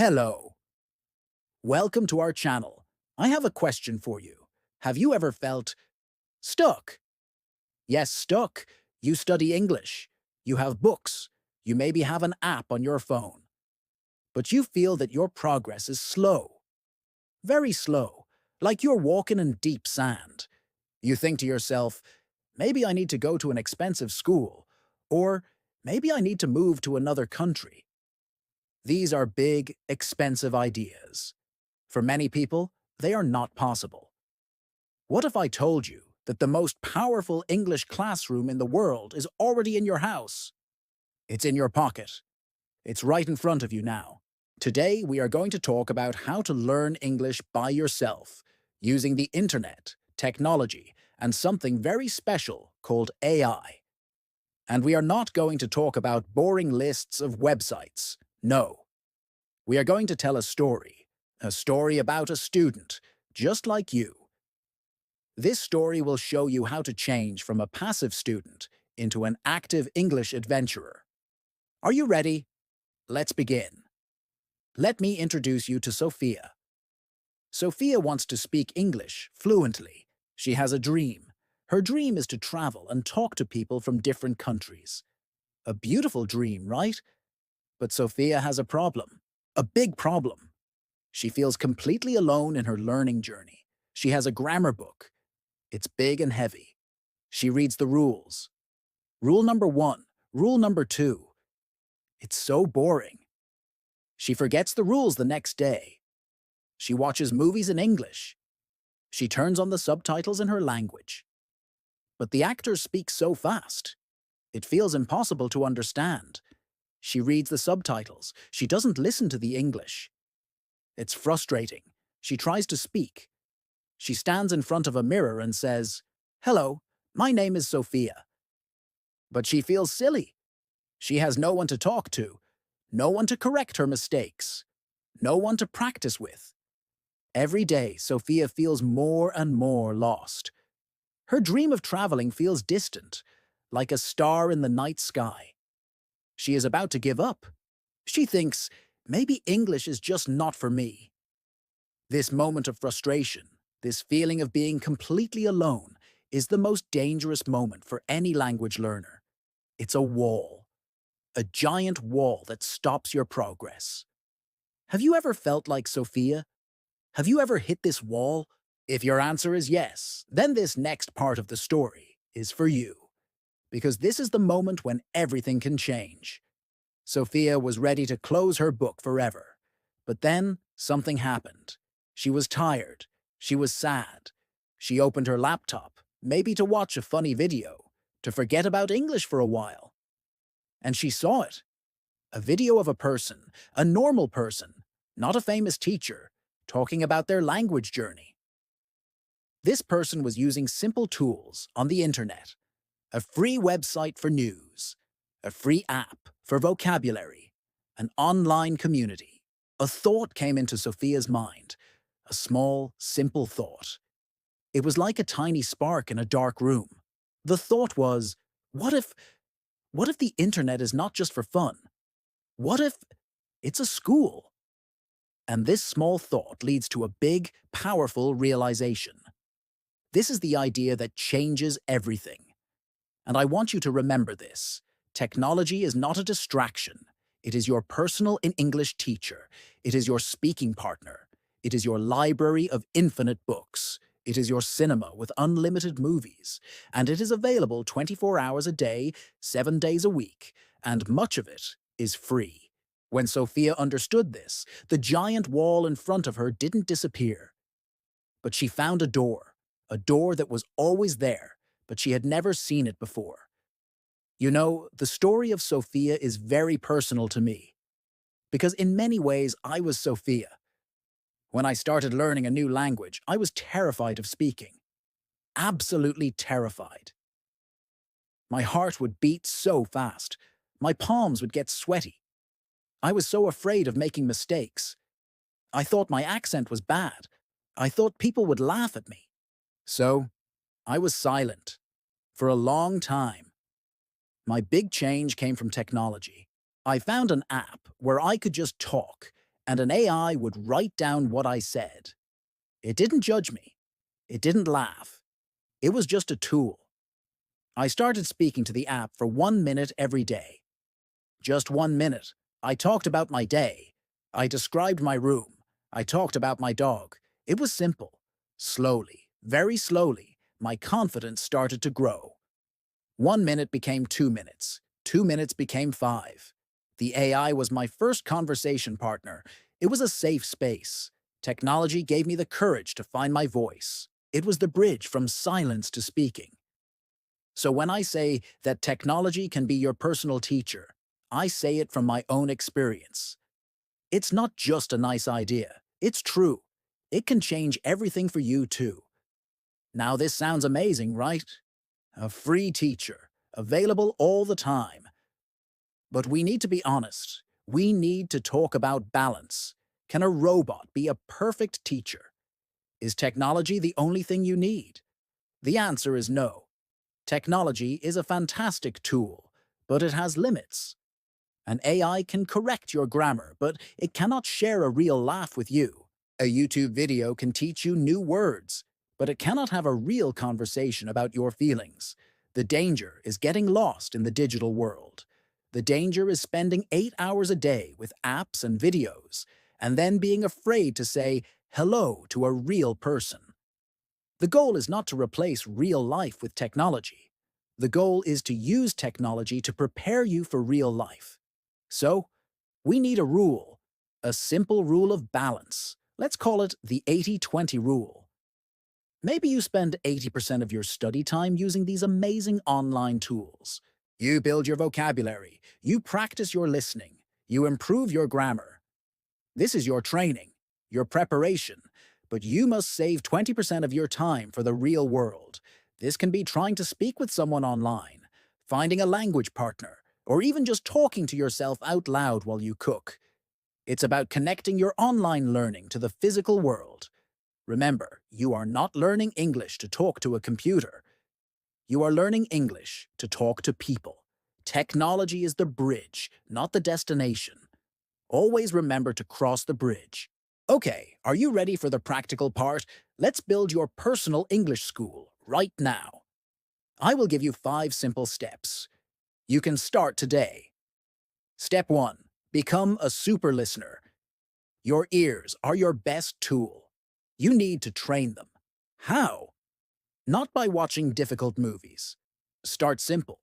Hello. Welcome to our channel. I have a question for you. Have you ever felt stuck? Yes, stuck. You study English. You have books. You maybe have an app on your phone. But you feel that your progress is slow. Very slow. Like you're walking in deep sand. You think to yourself, maybe I need to go to an expensive school. Or maybe I need to move to another country. These are big, expensive ideas. For many people, they are not possible. What if I told you that the most powerful English classroom in the world is already in your house? It's in your pocket. It's right in front of you now. Today, we are going to talk about how to learn English by yourself, using the internet, technology, and something very special called AI. And we are not going to talk about boring lists of websites. No. We are going to tell a story about a student, just like you. This story will show you how to change from a passive student into an active English adventurer. Are you ready? Let's begin. Let me introduce you to Sophia. Sophia wants to speak English fluently. She has a dream. Her dream is to travel and talk to people from different countries. A beautiful dream, right? But Sophia has a problem. A big problem. She feels completely alone in her learning journey. She has a grammar book. It's big and heavy. She reads the rules. Rule number 1, rule number 2. It's so boring. She forgets the rules the next day. She watches movies in English. She turns on the subtitles in her language. But the actors speak so fast. It feels impossible to understand. She reads the subtitles. She doesn't listen to the English. It's frustrating. She tries to speak. She stands in front of a mirror and says, "Hello, my name is Sophia." But she feels silly. She has no one to talk to, no one to correct her mistakes, no one to practice with. Every day, Sophia feels more and more lost. Her dream of traveling feels distant, like a star in the night sky. She is about to give up. She thinks, maybe English is just not for me. This moment of frustration, this feeling of being completely alone, is the most dangerous moment for any language learner. It's a wall. A giant wall that stops your progress. Have you ever felt like Sophia? Have you ever hit this wall? If your answer is yes, then this next part of the story is for you. Because this is the moment when everything can change. Sophia was ready to close her book forever. But then something happened. She was tired. She was sad. She opened her laptop, maybe to watch a funny video, to forget about English for a while. And she saw it. A video of a person, a normal person, not a famous teacher, talking about their language journey. This person was using simple tools on the internet, a free website for news, a free app for vocabulary, an online community. A thought came into Sophia's mind, a small, simple thought. It was like a tiny spark in a dark room. The thought was, what if the internet is not just for fun? What if it's a school? And this small thought leads to a big, powerful realization. This is the idea that changes everything. And I want you to remember this. Technology is not a distraction. It is your personal English teacher. It is your speaking partner. It is your library of infinite books. It is your cinema with unlimited movies. And it is available 24 hours a day, 7 days a week. And much of it is free. When Sophia understood this, the giant wall in front of her didn't disappear. But she found a door that was always there, but she had never seen it before. You know, the story of Sophia is very personal to me, because in many ways I was Sophia. When I started learning a new language, I was terrified of speaking. Absolutely terrified. My heart would beat so fast. My palms would get sweaty. I was so afraid of making mistakes. I thought my accent was bad. I thought people would laugh at me. So, I was silent. For a long time. My big change came from technology. I found an app where I could just talk, and an AI would write down what I said. It didn't judge me. It didn't laugh. It was just a tool. I started speaking to the app for 1 minute every day. Just 1 minute. I talked about my day. I described my room. I talked about my dog. It was simple. Slowly, very slowly, my confidence started to grow. 1 minute became 2 minutes. 2 minutes became 5. The AI was my first conversation partner. It was a safe space. Technology gave me the courage to find my voice. It was the bridge from silence to speaking. So when I say that technology can be your personal teacher, I say it from my own experience. It's not just a nice idea. It's true. It can change everything for you too. Now this sounds amazing, right? A free teacher, available all the time. But we need to be honest. We need to talk about balance. Can a robot be a perfect teacher? Is technology the only thing you need? The answer is no. Technology is a fantastic tool, but it has limits. An AI can correct your grammar, but it cannot share a real laugh with you. A YouTube video can teach you new words, but it cannot have a real conversation about your feelings. The danger is getting lost in the digital world. The danger is spending 8 hours a day with apps and videos, and then being afraid to say hello to a real person. The goal is not to replace real life with technology. The goal is to use technology to prepare you for real life. So, we need a simple rule of balance. Let's call it the 80-20 rule. Maybe you spend 80% of your study time using these amazing online tools. You build your vocabulary, you practice your listening, you improve your grammar. This is your training, your preparation, but you must save 20% of your time for the real world. This can be trying to speak with someone online, finding a language partner, or even just talking to yourself out loud while you cook. It's about connecting your online learning to the physical world. Remember, you are not learning English to talk to a computer. You are learning English to talk to people. Technology is the bridge, not the destination. Always remember to cross the bridge. Okay, are you ready for the practical part? Let's build your personal English school right now. I will give you 5 simple steps. You can start today. Step 1. Become a super listener. Your ears are your best tool. You need to train them. How? Not by watching difficult movies. Start simple.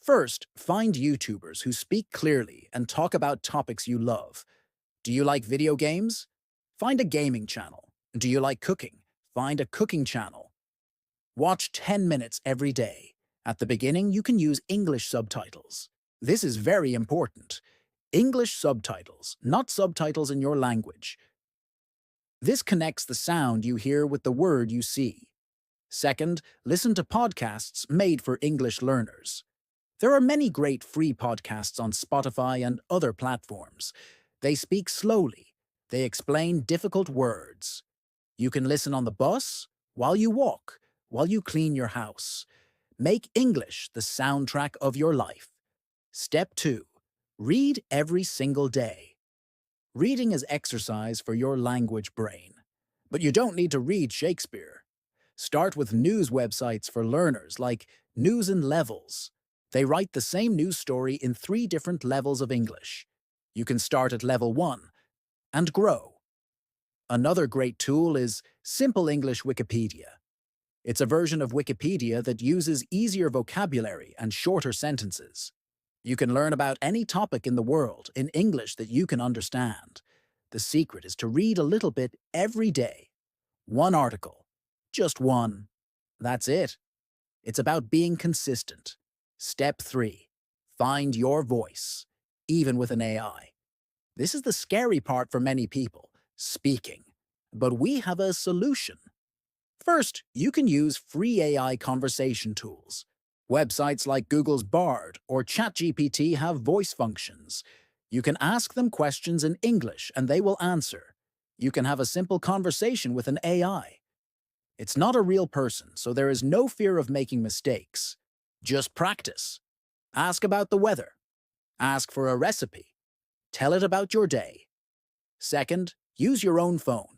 First, find YouTubers who speak clearly and talk about topics you love. Do you like video games? Find a gaming channel. Do you like cooking? Find a cooking channel. Watch 10 minutes every day. At the beginning, you can use English subtitles. This is very important. English subtitles, not subtitles in your language. This connects the sound you hear with the word you see. Second, listen to podcasts made for English learners. There are many great free podcasts on Spotify and other platforms. They speak slowly. They explain difficult words. You can listen on the bus, while you walk, while you clean your house. Make English the soundtrack of your life. Step 2. Read every single day. Reading is exercise for your language brain. But you don't need to read Shakespeare. Start with news websites for learners like News in Levels. They write the same news story in 3 different levels of English. You can start at level 1 and grow. Another great tool is Simple English Wikipedia. It's a version of Wikipedia that uses easier vocabulary and shorter sentences. You can learn about any topic in the world in English that you can understand. The secret is to read a little bit every day. 1 article. Just 1. That's it. It's about being consistent. Step 3. Find your voice, even with an AI. This is the scary part for many people, speaking. But we have a solution. First, you can use free AI conversation tools. Websites like Google's Bard or ChatGPT have voice functions. You can ask them questions in English and they will answer. You can have a simple conversation with an AI. It's not a real person, so there is no fear of making mistakes. Just practice. Ask about the weather. Ask for a recipe. Tell it about your day. Second, use your own phone.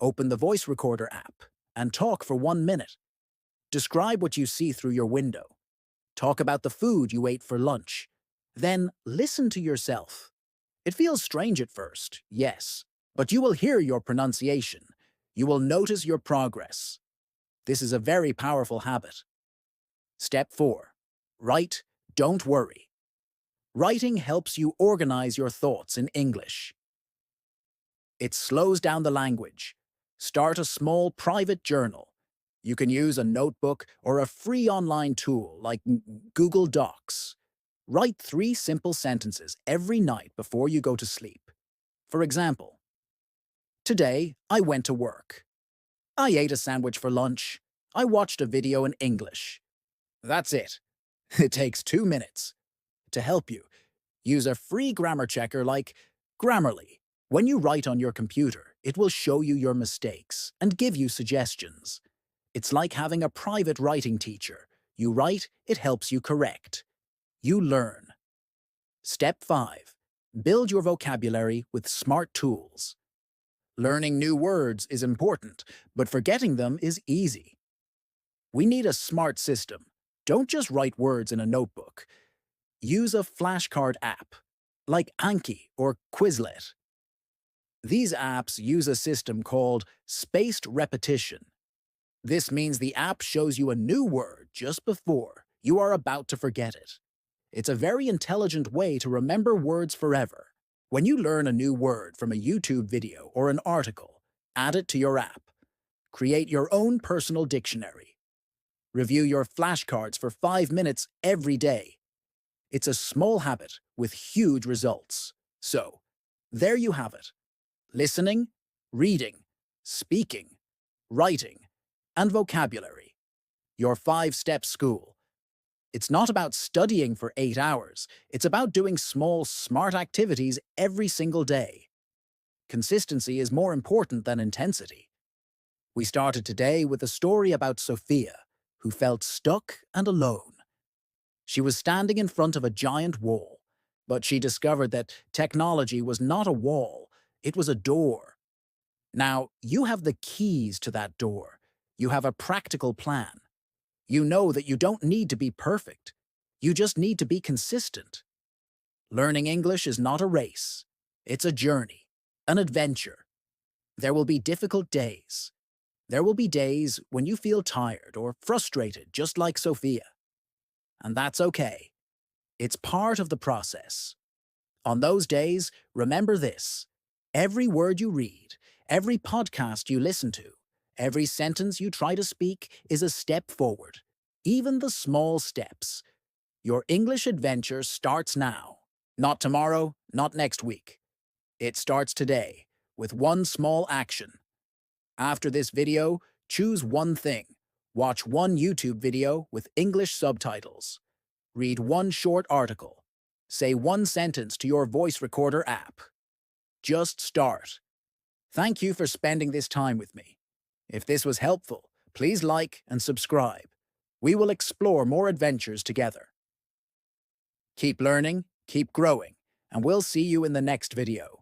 Open the voice recorder app and talk for 1 minute. Describe what you see through your window. Talk about the food you ate for lunch. Then listen to yourself. It feels strange at first, yes, but you will hear your pronunciation. You will notice your progress. This is a very powerful habit. Step 4. Write, don't worry. Writing helps you organize your thoughts in English. It slows down the language. Start a small private journal. You can use a notebook or a free online tool like Google Docs. Write 3 simple sentences every night before you go to sleep. For example, today I went to work. I ate a sandwich for lunch. I watched a video in English. That's it. It takes 2 minutes. To help you, use a free grammar checker like Grammarly. When you write on your computer, it will show you your mistakes and give you suggestions. It's like having a private writing teacher. You write, it helps you correct. You learn. Step 5. Build your vocabulary with smart tools. Learning new words is important, but forgetting them is easy. We need a smart system. Don't just write words in a notebook. Use a flashcard app, like Anki or Quizlet. These apps use a system called spaced repetition. This means the app shows you a new word just before you are about to forget it. It's a very intelligent way to remember words forever. When you learn a new word from a YouTube video or an article, add it to your app. Create your own personal dictionary. Review your flashcards for 5 minutes every day. It's a small habit with huge results. So, there you have it. Listening, reading, speaking, writing, and vocabulary. Your 5-step school. It's not about studying for 8 hours. It's about doing small, smart activities every single day. Consistency is more important than intensity. We started today with a story about Sophia, who felt stuck and alone. She was standing in front of a giant wall, but she discovered that technology was not a wall, it was a door. Now, you have the keys to that door. You have a practical plan. You know that you don't need to be perfect. You just need to be consistent. Learning English is not a race. It's a journey, an adventure. There will be difficult days. There will be days when you feel tired or frustrated, just like Sophia. And that's okay. It's part of the process. On those days, remember this. Every word you read, every podcast you listen to, every sentence you try to speak is a step forward. Even the small steps. Your English adventure starts now. Not tomorrow, not next week. It starts today, with one small action. After this video, choose one thing. Watch one YouTube video with English subtitles. Read one short article. Say one sentence to your voice recorder app. Just start. Thank you for spending this time with me. If this was helpful, please like and subscribe. We will explore more adventures together. Keep learning, keep growing, and we'll see you in the next video.